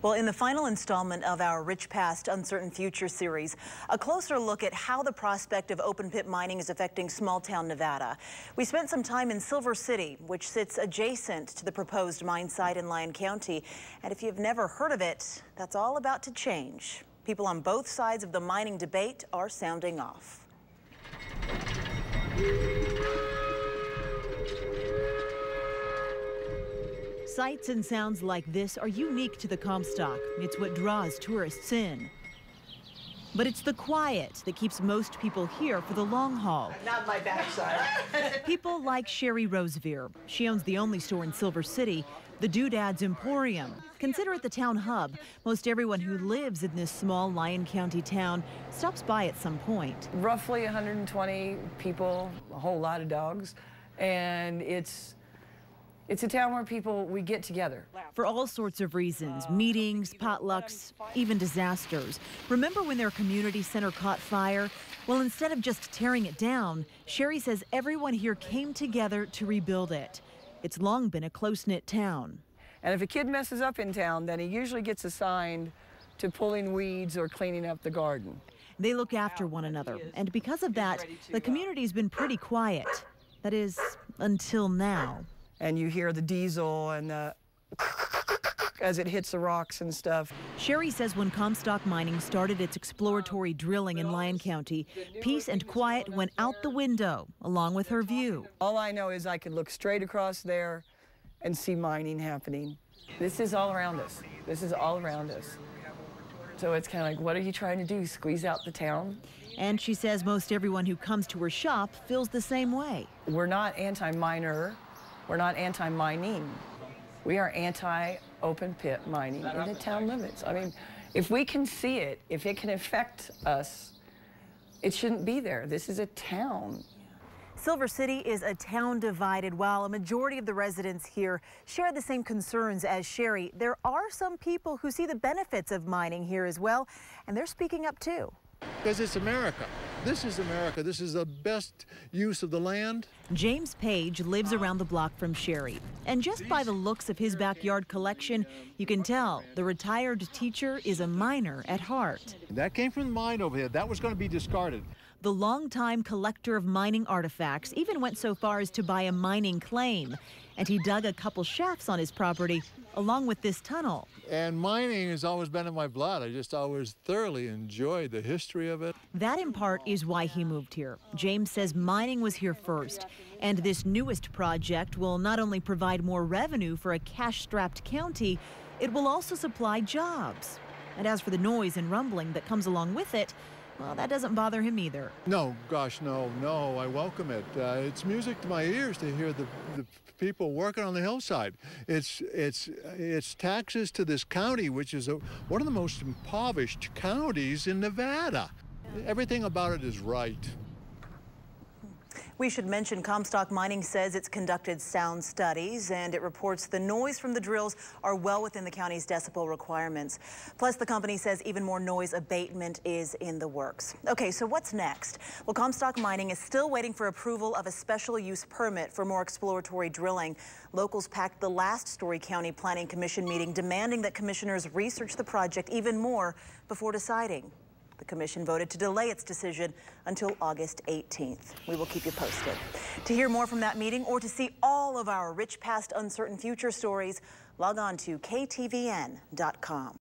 Well, in the final installment of our Rich Past, Uncertain Future series, a closer look at how the prospect of open pit mining is affecting small-town Nevada. We spent some time in Silver City, which sits adjacent to the proposed mine site in Lyon County. And if you've never heard of it, that's all about to change. People on both sides of the mining debate are sounding off. Sights and sounds like this are unique to the Comstock. It's what draws tourists in. But it's the quiet that keeps most people here for the long haul. Not my backside. People like Sherry Rosevear. She owns the only store in Silver City, the Doodad's Emporium. Consider it the town hub. Most everyone who lives in this small Lyon County town stops by at some point. Roughly 120 people, a whole lot of dogs, and it's a town where we get together. For all sorts of reasons, meetings, potlucks, even disasters. Remember when their community center caught fire? Well, instead of just tearing it down, Sherry says everyone here came together to rebuild it. It's long been a close-knit town. And if a kid messes up in town, then he usually gets assigned to pulling weeds or cleaning up the garden. They look after one another, and because of that, the community's been pretty quiet. That is, until now. And you hear the diesel and the as it hits the rocks and stuff. Sherry says when Comstock Mining started its exploratory drilling in Lyon County, peace and quiet went out the window, along with her view. All I know is I could look straight across there and see mining happening. This is all around us. This is all around us. So it's kind of like, what are you trying to do, squeeze out the town? And she says most everyone who comes to her shop feels the same way. We're not anti-miner. We're not anti-mining. We are anti-open pit mining in the town limits. I mean, if we can see it, if it can affect us, it shouldn't be there. This is a town. Silver City is a town divided. While a majority of the residents here share the same concerns as Sherry, there are some people who see the benefits of mining here as well, and they're speaking up too. Because it's America. This is America. This is the best use of the land. James Page lives around the block from Sherry. And just by the looks of his backyard collection, you can tell the retired teacher is a miner at heart. That came from the mine over here. That was going to be discarded. The longtime collector of mining artifacts even went so far as to buy a mining claim. And he dug a couple shafts on his property, along with this tunnel. And mining has always been in my blood. I just always thoroughly enjoyed the history of it. That, in part, is why he moved here. James says mining was here first. And this newest project will not only provide more revenue for a cash-strapped county, it will also supply jobs. And as for the noise and rumbling that comes along with it, well, that doesn't bother him either. No, gosh, no, I welcome it. It's music to my ears to hear the people working on the hillside. It's taxes to this county, which is one of the most impoverished counties in Nevada. Everything about it is right. We should mention Comstock Mining says it's conducted sound studies, and it reports the noise from the drills are well within the county's decibel requirements. Plus, the company says even more noise abatement is in the works. Okay, so what's next? Well, Comstock Mining is still waiting for approval of a special use permit for more exploratory drilling. Locals packed the last Story County Planning Commission meeting, demanding that commissioners research the project even more before deciding. The commission voted to delay its decision until August 18th. We will keep you posted. To hear more from that meeting or to see all of our Rich Past, Uncertain Future stories, log on to KTVN.com.